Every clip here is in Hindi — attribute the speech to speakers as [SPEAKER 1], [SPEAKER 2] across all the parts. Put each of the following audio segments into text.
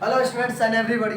[SPEAKER 1] Hello students and everybody.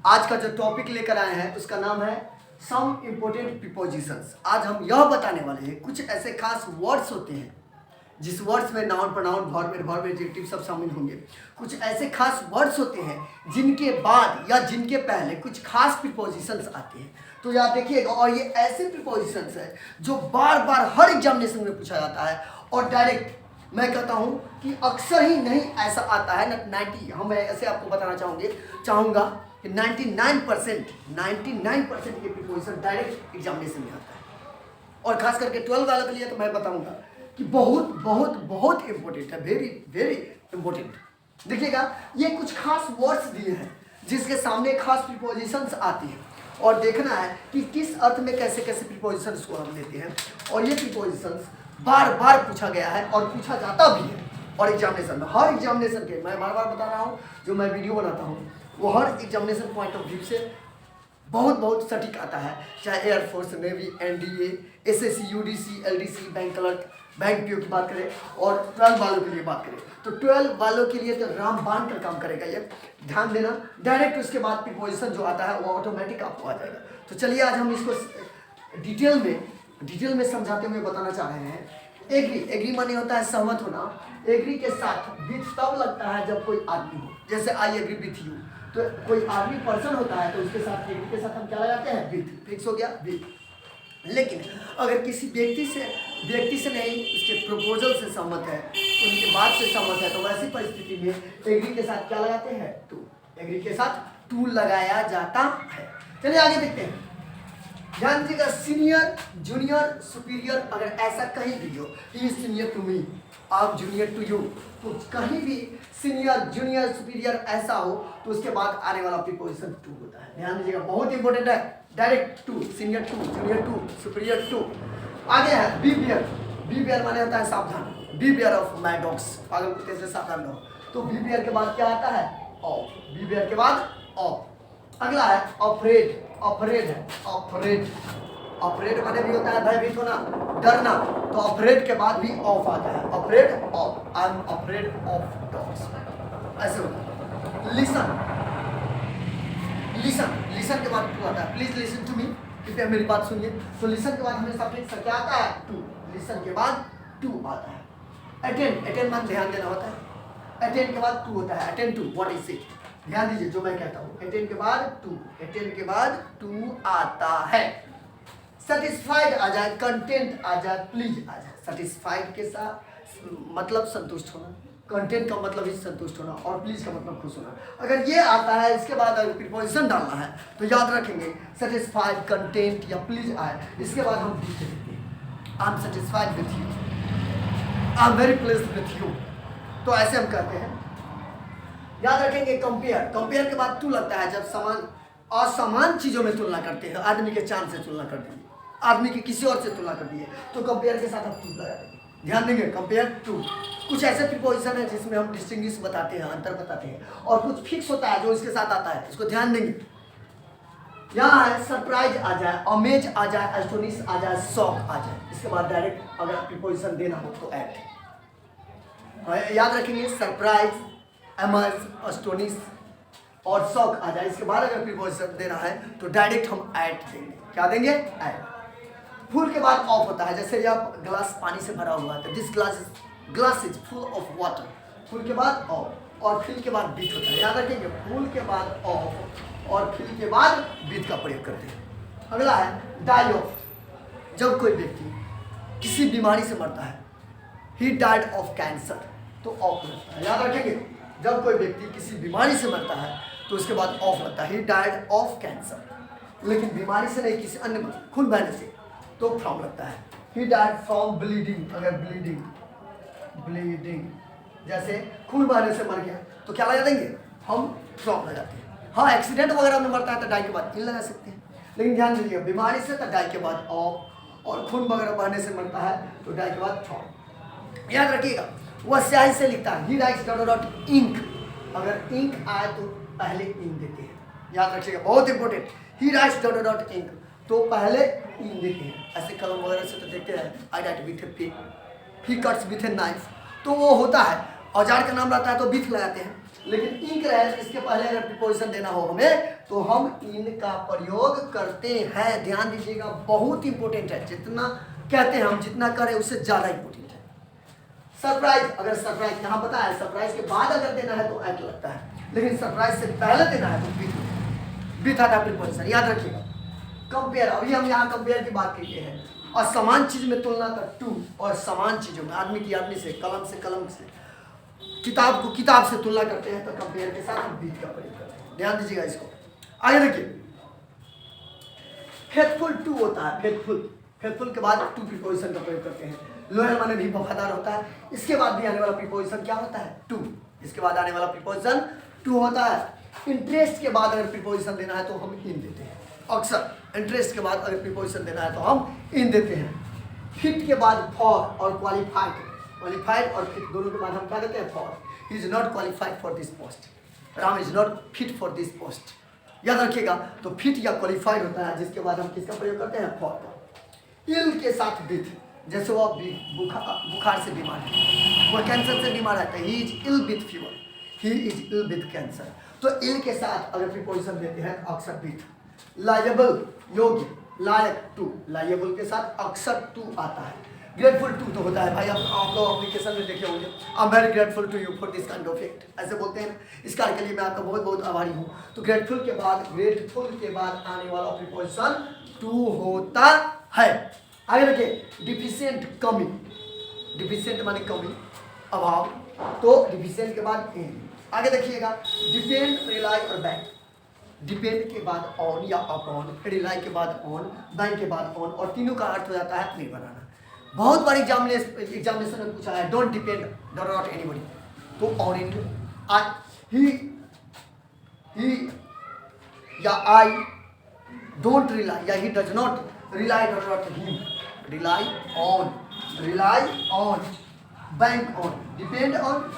[SPEAKER 1] आज का जो टॉपिक लेकर आए हैं उसका नाम है सम इम्पोर्टेंट प्रीपोजिशंस। आज हम यह बताने वाले हैं कुछ ऐसे खास वर्ड्स होते हैं जिस वर्ड्स में नाउन प्रोनाउन वर्ब एडजेक्टिव सब शामिल होंगे। कुछ ऐसे खास वर्ड्स होते हैं जिनके बाद या जिनके पहले कुछ खास प्रीपोजिशंस आते हैं। तो याद देखिएगा, और ये ऐसे प्रीपोजिशंस है जो बार बार हर एग्जामिनेशन में पूछा जाता है और डायरेक्ट मैं कहता हूँ कि अक्सर ही नहीं ऐसा आता है। 90 हम ऐसे आपको बताना चाहूँगा कि 99% ये प्रीपोजिशन डायरेक्ट एग्जामिनेशन में आता है। और खास करके 12 वालों के लिए तो मैं बताऊँगा कि बहुत बहुत बहुत इम्पोर्टेंट है, वेरी वेरी इम्पोर्टेंट। देखिएगा, ये कुछ खास वर्ड्स दिए हैं जिसके सामने खास प्रीपोजिशंस आती हैं और देखना है कि किस अर्थ में कैसे कैसे प्रीपोजिशंस को हम लेते हैं। और ये प्रीपोजिशंस बार बार पूछा गया है और पूछा जाता भी है। और एग्जामिनेशन में हर एग्जामिनेशन के मैं बार बार बता रहा हूँ, जो मैं वीडियो बनाता हूँ वो हर एग्जामिनेशन पॉइंट ऑफ व्यू से बहुत सटीक आता है। चाहे air force, navy, NDA, SSC, UDC, LDC, bank clerk, bank PO की बात करें और 12 वालों के लिए बात करें तो 12 वालों के लिए तो रामबाण का काम करेगा ये, ध्यान देना। डायरेक्ट उसके बाद प्रीपोजिशन जो आता है वो ऑटोमेटिक आपको आ जाएगा। तो चलिए आज हम इसको डिटेल में समझाते हुए बताना चाह रहे हैं। एग्री माने होता है सहमत होना। एग्री के साथ विथ तब लगता है जब कोई आदमी हो, जैसे आई एग्री विथ यू। तो कोई आदमी पर्सन होता है तो उसके साथ एग्री के साथ हम क्या लगाते हैं, विथ। फिक्स हो गया विथ। लेकिन अगर किसी व्यक्ति से नहीं उसके प्रपोजल से सहमत है, उनके बात से सहमत है, तो वैसी परिस्थिति में एग्री के साथ क्या लगाते हैं, टू। एग्री के साथ टू लगाया जाता है। चलिए आगे देखते हैं। ध्यान दीजिएगा, सीनियर, जूनियर, सुपीरियर, अगर ऐसा कहीं भी हो, he is senior to me, I am junior to you, तो कहीं भी सीनियर, जूनियर, सुपीरियर ऐसा हो तो उसके बाद आने वाला प्रीपोजिशन टू होता है। ध्यान दीजिएगा, बहुत इंपॉर्टेंट है। Direct to, senior to, junior to, superior to. आगे है बी बियर माने होता है सावधान। Beware of my dogs, पागल कुत्ते से सावधान रहो। तो बी बियर के बाद क्या आता है, ऑफ। बी बियर के बाद ऑफ। अगला है ऑपरेट माने भी होता है भयभीत होना, डरना। तो ऑपरेट के बाद भी ऑफ आता है, operate of, I am operate of dogs, ऐसे होता है। लिसन के बाद टू आता है। प्लीज लिसन टू मी, कृपया मेरी बात सुनिए। तो लिसन के बाद हमेशा फिक्स क्या आता है, टू। लिसन के बाद टू आता है। अटेंड मान ध्यान देना होता है। अटेंड के बाद टू होता है, attend to what is it. ध्यान दीजिए जो मैं कहता हूँ, अटेंड के बाद टू आता है। सेटिस्फाइड आ जाए, कंटेंट आ जाए, प्लीज आ जाए। सेटिस्फाइड के साथ मतलब संतुष्ट होना, कंटेंट का मतलब ही संतुष्ट होना और प्लीज का मतलब खुश होना। अगर ये आता है, इसके बाद अगर प्रीपोजिशन डालना है तो याद रखेंगे सेटिस्फाइड, कंटेंट या प्लीज आए, इसके बाद हम लिखते हैं I am satisfied with you, I am very pleased with you. तो ऐसे हम कहते हैं। याद रखेंगे कंपेयर के बाद टू लगता है जब समान असमान चीजों में तुलना करते हैं। आदमी के चांद से तुलना कर दिए, आदमी की किसी और से तुलना कर दिए, तो कंपेयर के साथ हम टू लगा देंगे। ध्यान देंगे, कंपेयर टू। कुछ ऐसे प्रीपोजिशन है जिसमें हम डिस्टिंग्विश बताते हैं, अंतर बताते हैं, और कुछ फिक्स होता है जो इसके साथ आता है, इसको ध्यान देंगे। यहाँ है सरप्राइज आ जाए, अमेज आ जाए, एस्टोनिश आ जाए, शॉक आ जाए, इसके बाद डायरेक्ट अगर प्रीपोजिशन देना हो तो एट। याद रखेंगे सरप्राइज, अमेज, एस्टोनिश और शॉक आ जाए, इसके बाद अगर प्रीपोजिशन देना है तो डायरेक्ट हम एट देंगे। क्या देंगे, एट। फुल के बाद ऑफ होता है, जैसे यह ग्लास पानी से भरा हुआ है, this glass is full of water. Full के बाद ऑफ और फिल के बाद बीट होता है। याद रखेंगे, फुल के बाद ऑफ और फिल के बाद बीट का प्रयोग करते हैं। अगला है डाई ऑफ, जब कोई व्यक्ति किसी बीमारी से मरता है, ही डाइड ऑफ कैंसर, तो ऑफ लगता है। याद रखेंगे, जब कोई व्यक्ति किसी बीमारी से मरता है तो उसके बाद ऑफ लगता है, ही डाइड ऑफ कैंसर। लेकिन बीमारी से नहीं, किसी अन्य खून बहने से, तो फ्रॉम लगता है, ही डाइड फ्रॉम ब्लीडिंग। अगर ब्लीडिंग जैसे खून बहने से मर गया तो क्या लगा देंगे, हम फ्रॉम लगाते हैं। हाँ, एक्सीडेंट वगैरह में मरता है तो डाई के बाद इन लगा सकते हैं, लेकिन ध्यान दीजिए बीमारी से तो डाई के बाद ऑफ, और खून वगैरह बहने से मरता है तो डाई के बाद फ्रॉम। याद रखिएगा, वह स्याही से लिखता है, he writes dot dot ink. अगर इंक आए तो पहले इंक देते हैं। याद रखिएगा, बहुत important, he writes dot dot ink, तो पहले इंक देते हैं। ऐसे कलम वगैरह से तो देखते हैं, I write with a pen, he cuts with a knife, तो वो होता है औजार का नाम रहता है तो विथ लगाते हैं। लेकिन इंक रहे इसके पहले अगर प्रीपोजिशन देना हो हमें तो हम इन का प्रयोग करते हैं। ध्यान दीजिएगा, बहुत इंपॉर्टेंट है। जितना कहते हैं हम, जितना करें उससे ज़्यादा इंपॉर्टेंट है। सरप्राइज, अगर सरप्राइज यहाँ पता है सरप्राइज के बाद अगर देना है तो एट लगता है, लेकिन सरप्राइज से पहले देना है तो विथ आता है प्रीपोजिशन। याद रखिएगा। कंपेयर, अभी हम यहाँ कंपेयर की बात करते हैं। और समान चीज में तुलना का टू, और समान चीजों में आदमी की आदमी से, कलम से कलम से, किताब को किताब से तुलना करते हैं तो कंपेयर के साथ हम विथ का प्रयोग करते हैं। ध्यान दीजिएगा इसको। आगे देखिए, फेथफुल टू होता है। फेथफुल के बाद टू प्रीपोजिशन का प्रयोग करते हैं। लोयल माने भी वफादार होता है। इसके बाद भी आने वाला प्रीपोजिशन क्या होता है? टू। इसके बाद आने वाला प्रीपोजिशन टू होता है। इंटरेस्ट के बाद अगर प्रीपोजिशन देना है तो हम इन देते हैं। अक्सर इंटरेस्ट के बाद अगर प्रीपोजिशन देना है तो हम इन देते हैं। फिट के बाद फॉर और क्वालिफाइड और फिट दोनों के बाद हम क्या देते हैं? For. He is not qualified for this post. Ram is not fit for this post. याद रखिएगा। तो फिट या क्वालिफाइड होता है जिसके बाद हम किसका प्रयोग करते हैं? फॉर का। इल के साथ विथ, जैसे वो बुखार से बीमार है, वो कैंसर से बीमार है, he is ill with fever, he is ill with cancer. तो इल के साथ अगर प्रीपोजिशन देते हैं तो अक्सर विथ। लायबल योग्य, लायक टू, लायबल के साथ अक्सर टू आता है। ग्रेटफुल टू तो होता है भाई, आप लोग एप्लीकेशन में देखे होंगे, I am very grateful to you for this kind of act, ऐसे बोलते हैं। इस कार्य के लिए मैं आपका बहुत बहुत आभारी हूँ। तो ग्रेटफुल के बाद आने वाला प्रीपोजिशन टू होता है। आगे देखिए, डिफिशिएंट कमी, डिफिशिएंट माने कमी, अभाव, तो डिफिशिएंट के बाद इन। आगे देखिएगा, डिपेंड, रिलाई और बैंक। डिपेंड के बाद ऑन या अपॉन, रिलाई के बाद ऑन, बैंक के बाद ऑन, और तीनों का अर्थ हो जाता है निर्भराना। बहुत बार एग्जामिनेशन में पूछा है, डोंट डिपेंड नॉट एनीबॉडी, तो ऑन इन, ही या आई डोंट रिलाई, या he does not rely not him, rely on, bank on, depend on,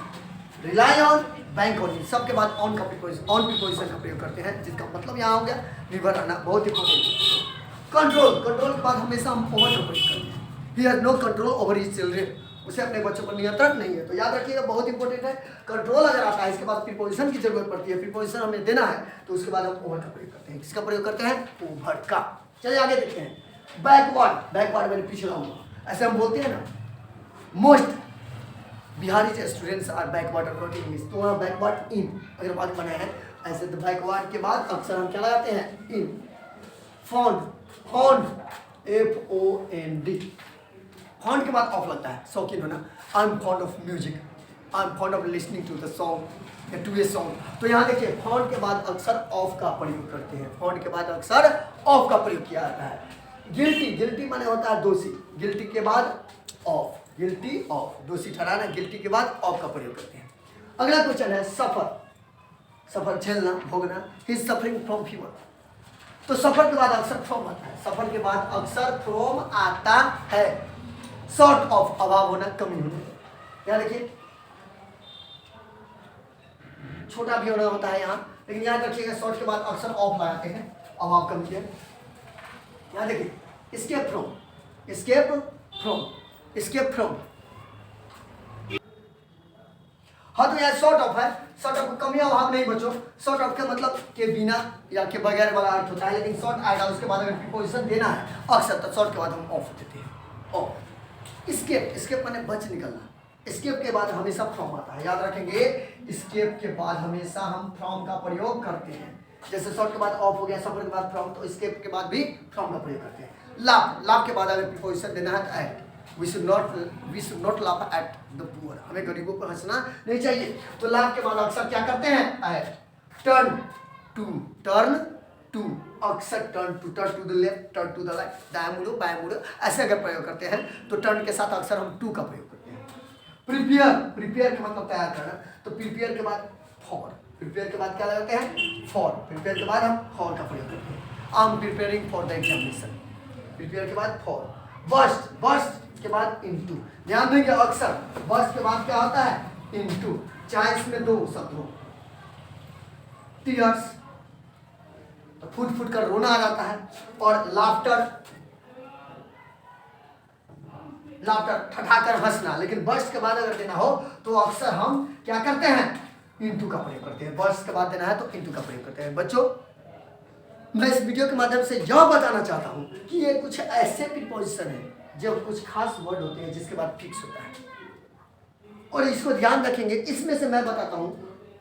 [SPEAKER 1] rely on, bank on, सबके बाद ऑन का प्रीपोजिशन का प्रयोग करते हैं, जिसका मतलब यहाँ हो गया निर्भर रहना। बहुत इंपॉर्टेंट। कंट्रोल के बाद हमेशा हम ओवर का प्रयोग करते हैं। He has no control over his children, उसे अपने बच्चों पर नियंत्रण नहीं है। तो याद रखिएगा, बहुत इंपॉर्टेंट है। कंट्रोल अगर आता है इसके बाद प्रीपोजिशन की जरूरत पड़ती है। प्रीपोजिशन हमें देना है तो उसके बाद हम ओवर का प्रयोग करते हैं। किसका प्रयोग करते हैं? ओवर का। चलिए आगे देखते हैं। बैकवर्ड मैंने पिछड़ा हुआ, ऐसे हम बोलते हैं ना। Most Bihari students are backward about English, तो वहाँ बैकवर्ड इन अगर बात बनाए हैं ऐसे, तो बैकवर्ड के बाद अक्सर हम क्या लगाते हैं? इन। फॉन्ड FOND, फॉन्ड के बाद ऑफ लगता है, शौकीन होना। I am fond of music, I am fond of listening to the song या टू ए सॉन्ग। तो यहाँ देखिए, फॉन्ड के बाद अक्सर ऑफ का प्रयोग करते हैं। फॉन्ड के बाद अक्सर ऑफ का प्रयोग किया जाता है। गिल्टी माने होता है दोषी, गिल्टी के बाद ऑफ, गिल्टी ऑफ, दोषी ठहराना, गिल्टी के बाद ऑफ का प्रयोग करते हैं। अगला क्वेश्चन है सफर झेलना, भोगना। He is suffering from fever, तो सफर के बाद अक्सर फ्रॉम आता है। सफर के बाद अक्सर फ्रॉम आता है। शॉर्ट ऑफ, अभाव होना, कमी होना। यहाँ देखिए, छोटा भी होना होता है यहाँ, लेकिन याद रखिएगा शॉर्ट के बाद अक्सर ऑफ लगाते हैं, अभाव, कमी है। यहाँ देखिए, escape from, हाँ तो यहाँ शॉर्ट ऑफ है। शॉर्ट ऑफ कमी अभाव नहीं बच्चों, शॉर्ट ऑफ का मतलब के बिना या के बगैर वाला अर्थ होता है, लेकिन शॉर्ट आएगा उसके बाद अगर प्रीपोजिशन देना है अक्सर, तो शॉर्ट के बाद हम ऑफ देते हैं। ऑफ। स्केप माने बच निकलना। स्केप के बाद हमेशा फ्रॉम आता है, याद रखेंगे। स्केप के बाद हमेशा हम फ्रॉम का प्रयोग करते हैं। जैसे शॉर्ट के बाद ऑफ हो गया, सफर के बाद फ्रॉम, तो स्केप के बाद भी फ्रॉम का प्रयोग करते हैं। लाभ के बाद अगर प्रीपोजिशन देना है तो at. We should not laugh at the poor, हमें गरीबों पर हंसना नहीं चाहिए। तो लाभ के बाद अक्सर क्या करते हैं? एट। टर्न टू, अक्सर turn to the left, turn to the right, दाएं मुड़ो बाएं मुड़ो, ऐसे अगर प्रयोग करते हैं तो टर्न के साथ अक्सर हम टू का प्रयोग करते हैं। प्रिपेयर का मतलब तैयार करना, तो प्रिपेयर के बाद फॉर, प्रिपेयर के बाद क्या लगाते हैं? फॉर। प्रिपेयर के बाद हम फॉर का प्रयोग करते हैं। I am preparing for the examination, prepare के बाद फॉर। बर्स्ट के बाद इनटू, ध्यान देंगे अक्सर बर्स्ट के बाद क्या होता है? इनटू, चाहे इसमें दो शब्द हो। टीयर्स, तो फुट कर रोना आ जाता है, और लाफ्टर ठठाकर हंसना। लेकिन बर्स्ट के बाद अगर देना हो तो अक्सर हम क्या करते हैं? इनटू का प्रयोग करते हैं। वर्ड्स के बाद देना है तो इनटू का प्रयोग करते हैं। बच्चों, मैं इस वीडियो के माध्यम से यह बताना चाहता हूँ कि ये कुछ ऐसे प्रीपोजिशन है जब कुछ खास वर्ड होते हैं जिसके बाद फिक्स होता है, और इसको ध्यान रखेंगे। इसमें से मैं बताता हूँ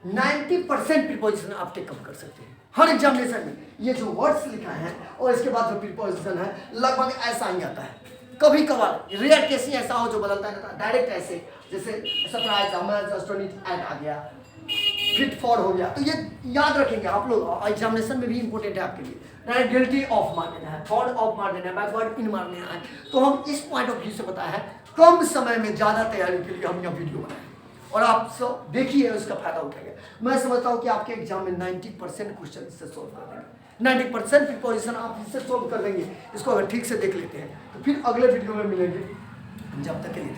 [SPEAKER 1] 90% प्रीपोजिशन आप टेक अप कर सकते हैं हर एग्जामिनेशन में। ये जो वर्ड्स लिखा है और इसके बाद जो प्रीपोजिशन है लगभग ऐसा ही आता है। कभी कभार रेयर केस ही ऐसा हो जो बदलता है, डायरेक्ट ऐसे जैसे सरप्राइज, हमें जस्ट एट आ गया, फिट फॉर हो गया। तो ये याद रखेंगे आप लोग, एग्जामिनेशन में भी इंपॉर्टेंट है आपके लिए। गिल्टी ऑफ मार देना है, थॉट ऑफ मार देना है, बैकवर्ड इन मारने है। तो हम इस पॉइंट ऑफ व्यू से बताया है, कम समय में ज़्यादा तैयारी के लिए हम यह वीडियो बनाए और आप सब देखिए उसका फायदा उठाइए। मैं समझता हूँ कि आपके एग्जाम में 90% क्वेश्चन इससे सोल्व कर देंगे, 90% प्रीपोजिशन आप इससे सोल्व कर देंगे। इसको अगर ठीक से देख लेते हैं तो फिर अगले वीडियो में मिलेंगे। जब तक के लिए